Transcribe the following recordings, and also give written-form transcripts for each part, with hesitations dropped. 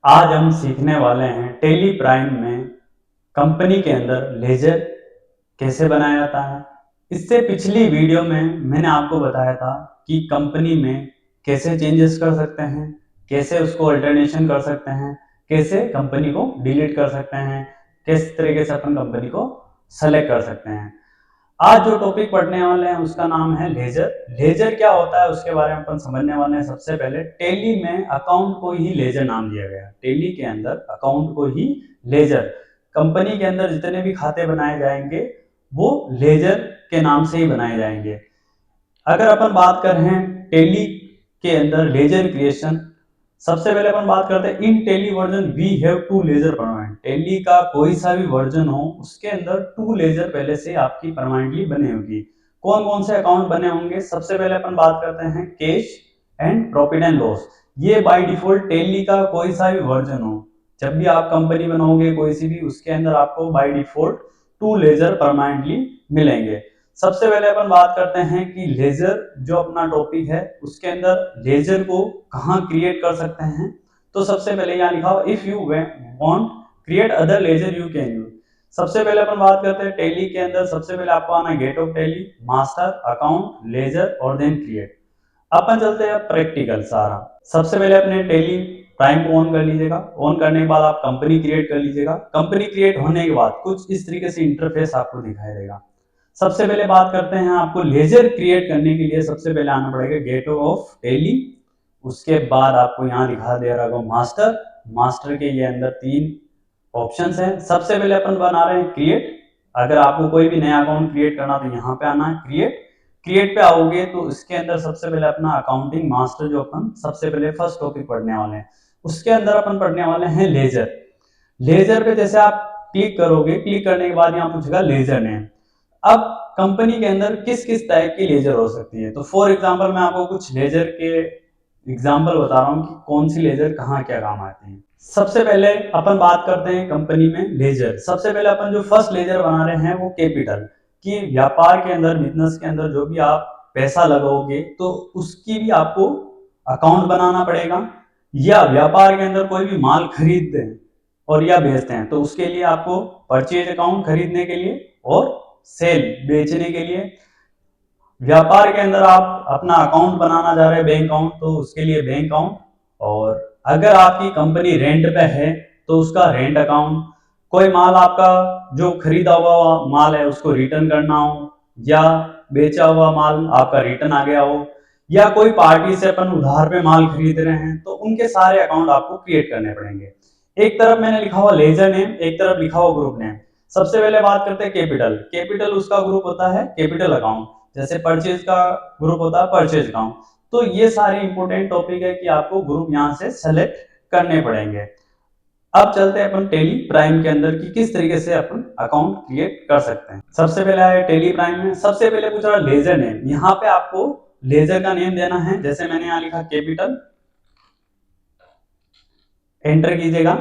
आज हम सीखने वाले हैं टेली प्राइम में कंपनी के अंदर लेजर कैसे बनाया जाता है। इससे पिछली वीडियो में मैंने आपको बताया था कि कंपनी में कैसे चेंजेस कर सकते हैं, कैसे उसको अल्टरनेशन कर सकते हैं, कैसे कंपनी को डिलीट कर सकते हैं, किस तरीके से अपन कंपनी को सेलेक्ट कर सकते हैं। आज जो टॉपिक पढ़ने वाले हैं उसका नाम है लेजर। लेजर क्या होता है उसके बारे में अपन समझने वाले हैं। सबसे पहले टेली में अकाउंट को ही लेजर नाम दिया गया। टेली के अंदर अकाउंट को ही लेजर, कंपनी के अंदर जितने भी खाते बनाए जाएंगे वो लेजर के नाम से ही बनाए जाएंगे। अगर अपन बात कर रहे हैं टेली के अंदर लेजर क्रिएशन, सबसे पहले अपन बात करते हैं in Tally version we have to ledger permanent. Tally का कोई सा भी वर्जन हो उसके अंदर टू लेजर पहले से आपकी परमानेंटली बने होगी। कौन कौन से अकाउंट बने होंगे? सबसे पहले अपन बात करते हैं cash and profit and loss. ये बाय डिफॉल्ट टेली का कोई सा भी वर्जन हो, जब भी आप कंपनी बनाओगे कोई सी भी, उसके अंदर आपको by default two ledger permanently मिलेंगे। सबसे पहले अपन बात करते हैं कि लेजर जो अपना टॉपिक है उसके अंदर लेजर को कहाँ क्रिएट कर सकते हैं। तो सबसे पहले यहाँ लिखा हो if you want create other ledger you can use. सबसे पहले अपन बात करते हैं टेली के अंदर, सबसे पहले आपको आना gate of Tally, master, account, ledger और देन क्रिएट। अपन चलते हैं प्रैक्टिकल सारा। सबसे पहले अपने टेली प्राइम को ऑन कर लीजिएगा। ऑन करने के बाद आप कंपनी क्रिएट कर लीजिएगा। कंपनी क्रिएट होने के बाद कुछ इस तरीके से इंटरफेस आपको दिखाई देगा। सबसे पहले बात करते हैं आपको लेजर क्रिएट करने के लिए सबसे पहले आना पड़ेगा गेट ऑफ टेली। उसके बाद आपको यहाँ दिखा दे रहा होगा मास्टर। मास्टर के ये अंदर तीन ऑप्शंस हैं। सबसे पहले अपन बना रहे हैं क्रिएट। अगर आपको कोई भी नया अकाउंट क्रिएट करना तो यहाँ पे आना है क्रिएट। क्रिएट पे आओगे तो इसके अंदर सबसे पहले अपना अकाउंटिंग मास्टर जो अपन सबसे पहले फर्स्ट टॉपिक पढ़ने वाले हैं उसके अंदर अपन पढ़ने वाले हैं लेजर। लेजर पे जैसे आप क्लिक करोगे, क्लिक करने के बाद यहाँ पूछेगा लेजर नेम। अब कंपनी के अंदर किस किस टाइप की लेजर हो सकती है, तो फॉर एग्जांपल मैं आपको कुछ लेजर के एग्जांपल बता रहा हूँ कि कौन सी लेजर कहाँ क्या काम आती है। सबसे पहले अपन बात करते हैं कंपनी में लेजर। सबसे पहले अपन जो फर्स्ट लेजर बना रहे हैं वो कैपिटल, कि व्यापार के अंदर, बिजनेस के अंदर जो भी आप पैसा लगाओगे तो उसकी भी आपको अकाउंट बनाना पड़ेगा। या व्यापार के अंदर कोई भी माल खरीदते हैं और या बेचते हैं तो उसके लिए आपको परचेज अकाउंट खरीदने के लिए और सेल बेचने के लिए। व्यापार के अंदर आप अपना अकाउंट बनाना जा रहे हैं बैंक अकाउंट, तो उसके लिए बैंक अकाउंट। और अगर आपकी कंपनी रेंट पे है तो उसका रेंट अकाउंट। कोई माल आपका जो खरीदा हुआ माल है उसको रिटर्न करना हो, या बेचा हुआ माल आपका रिटर्न आ गया हो, या कोई पार्टी से अपन उधार पे माल खरीद रहे हैं तो उनके सारे अकाउंट आपको क्रिएट करने पड़ेंगे। एक तरफ मैंने लिखा हुआ लेजर नेम, एक तरफ लिखा हुआ ग्रुप नेम। सबसे पहले बात करते हैं कैपिटल। कैपिटल उसका ग्रुप होता है कैपिटल अकाउंट, जैसे परचेज का ग्रुप होता है परचेज अकाउंट। तो ये सारे इंपॉर्टेंट टॉपिक है कि आपको ग्रुप यहाँ से सेलेक्ट करने पड़ेंगे। अब चलते हैं अपन टेली प्राइम के अंदर कि किस तरीके से अपन अकाउंट क्रिएट कर सकते हैं। सबसे पहले आया टेली प्राइम में, सबसे पहले पूछ रहा लेजर नेम। यहाँ पे आपको लेजर का नेम देना है, जैसे मैंने यहाँ लिखा कैपिटल, एंटर कीजिएगा।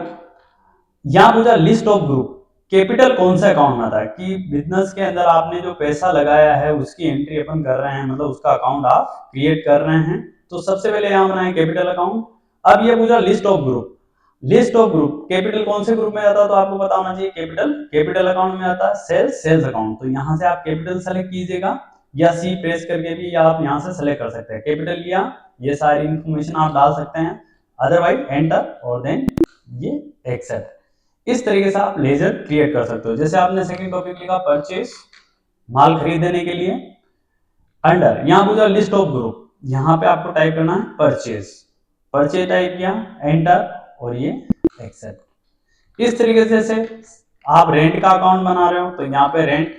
यहाँ पूछा लिस्ट ऑफ ग्रुप। कैपिटल कौन सा अकाउंट में आता है, कि बिजनेस के अंदर आपने जो पैसा लगाया है उसकी एंट्री अपन कर रहे हैं, मतलब उसका अकाउंट आप क्रिएट कर रहे हैं। तो सबसे पहले यहाँ बनाए कैपिटल अकाउंट। अब ये पूछा list of group. List of group capital कौन से ग्रुप में आता है, तो आपको पता होना चाहिए कैपिटल कैपिटल अकाउंट में आता है। सेल्स सेल्स अकाउंट, तो यहाँ से आप कैपिटल सेलेक्ट कीजिएगा, या सी प्रेस करके भी या आप यहाँ से सेलेक्ट कर सकते हैं। कैपिटल लिया, ये सारी इंफॉर्मेशन आप डाल सकते हैं, अदरवाइज एंटर और देन ये एक्सेप्ट। इस तरीके से आप लेजर क्रिएट कर सकते हो। जैसे आपने सेकंड टॉपिक लिखा परचेस, माल खरीदने के लिए। अंडर यहाँ पूछा लिस्ट ऑफ ग्रुप, यहाँ पे आपको टाइप करना है परचेस। परचेज टाइप किया, एंटर और ये एक्सेप्ट। इस तरीके से आप रेंट का अकाउंट बना रहे हो तो यहाँ पे रेंट,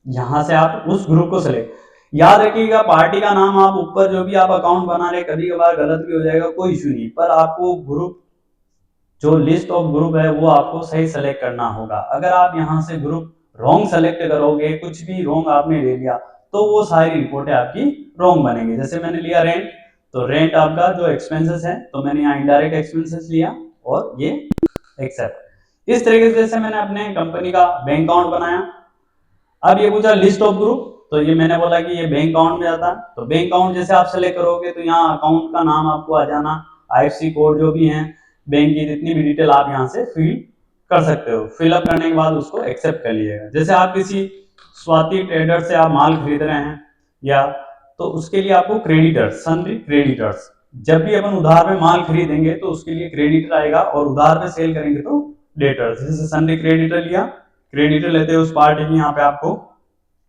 यहां से आप उस ग्रुप को सेलेक्ट। याद रखिएगा पार्टी का नाम आप ऊपर जो भी आप अकाउंट बना रहे, कभी कभार गलत भी हो जाएगा, कोई इशू नहीं, पर आपको ग्रुप जो लिस्ट ऑफ ग्रुप है वो आपको सही सेलेक्ट करना होगा। अगर आप यहाँ से ग्रुप रॉन्ग सेलेक्ट करोगे, कुछ भी रॉन्ग आपने ले लिया, तो वो सारी रिपोर्टें आपकी रॉन्ग बनेंगी। जैसे मैंने लिया रेंट, तो रेंट आपका जो एक्सपेंसेस है, तो मैंने यहाँ इनडायरेक्ट एक्सपेंसेस लिया और ये एक्सेप्ट। इस तरीके से जैसे मैंने अपने कंपनी का बैंक अकाउंट बनाया। अब ये पूछा लिस्ट ऑफ ग्रुप, तो ये मैंने बोला कि ये बैंक अकाउंट में आता है, तो बैंक अकाउंट जैसे आप सेलेक्ट करोगे तो यहाँ अकाउंट का नाम आपको आ जाना। IFSC कोड जो भी हैं, बैंक की जितनी भी डिटेल आप यहाँ से फिल कर सकते हो। फिलअप करने के बाद उसको एक्सेप्ट कर लीजिएगा। जैसे आप किसी स्वाति ट्रेडर से आप माल खरीद रहे हैं या तो उसके लिए आपको क्रेडिटर्स, सन्ड्री क्रेडिटर्स, जब भी अपन उधार में माल खरीदेंगे तो उसके लिए क्रेडिटर आएगा और उधार में सेल करेंगे तो डेटर्स। जैसे सन्ड्री क्रेडिटर लिया, क्रेडिटर लेते हैं उस पार्टी की, यहाँ पे आपको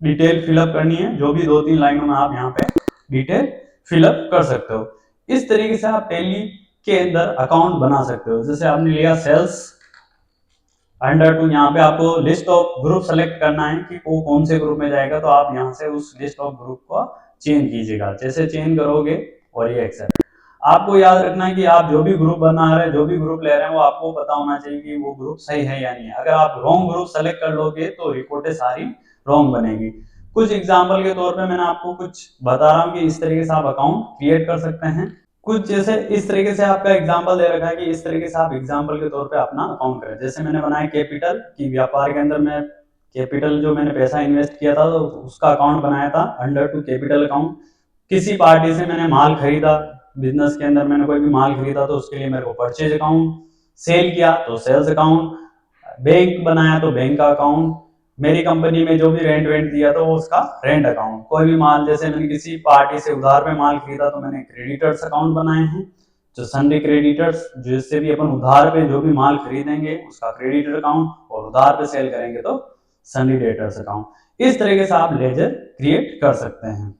डिटेल फिलअप करनी है, जो भी 2-3 लाइनों में आप यहाँ पे डिटेल फिलअप कर सकते हो। इस तरीके से आप टैली के अंदर अकाउंट बना सकते हो। जैसे आपने लिया सेल्स अंडर टू, यहाँ पे आपको लिस्ट ऑफ ग्रुप सेलेक्ट करना है कि वो कौन से ग्रुप में जाएगा, तो आप यहाँ से उस लिस्ट ऑफ ग्रुप को चेंज कीजिएगा। जैसे चेंज करोगे और ये एक्सेप्ट। आपको याद रखना है कि आप जो भी ग्रुप बना रहे हैं, जो भी ग्रुप ले रहे हैं, वो आपको पता होना चाहिए कि वो ग्रुप सही है या नहीं है। अगर आप रॉन्ग ग्रुप सेलेक्ट कर लोगे तो रिपोर्टें सारी रॉन्ग बनेगी। कुछ एग्जाम्पल के तौर पे मैंने आपको कुछ बता रहा हूँ कि इस तरीके से आप अकाउंट क्रिएट कर सकते हैं। कुछ जैसे इस तरीके से आपका एग्जाम्पल दे रखा है कि इस तरीके से आप एग्जाम्पल के तौर पे अपना अकाउंट करें। जैसे मैंने बनाया कैपिटल की, व्यापार के अंदर मैं कैपिटल जो मैंने पैसा इन्वेस्ट किया था तो उसका अकाउंट बनाया था अंडर टू कैपिटल अकाउंट। किसी पार्टी से मैंने माल खरीदा, बिजनेस के अंदर मैंने कोई भी माल खरीदा तो उसके लिए मेरे को परचेज अकाउंट, सेल किया तो सेल्स अकाउंट, बैंक बनाया तो बैंक का अकाउंट, मेरी कंपनी में जो भी रेंट वेंट दिया तो वो उसका रेंट अकाउंट। कोई भी माल, जैसे मैंने किसी पार्टी से उधार में माल खरीदा तो मैंने क्रेडिटर्स अकाउंट बनाए हैं, जो सन्ड्री क्रेडिटर्स, जिससे भी अपन उधार पे जो भी माल खरीदेंगे उसका क्रेडिटर अकाउंट, और उधार पे सेल करेंगे तो सन्ड्री डेटर्स अकाउंट। इस तरीके से आप लेजर क्रिएट कर सकते हैं।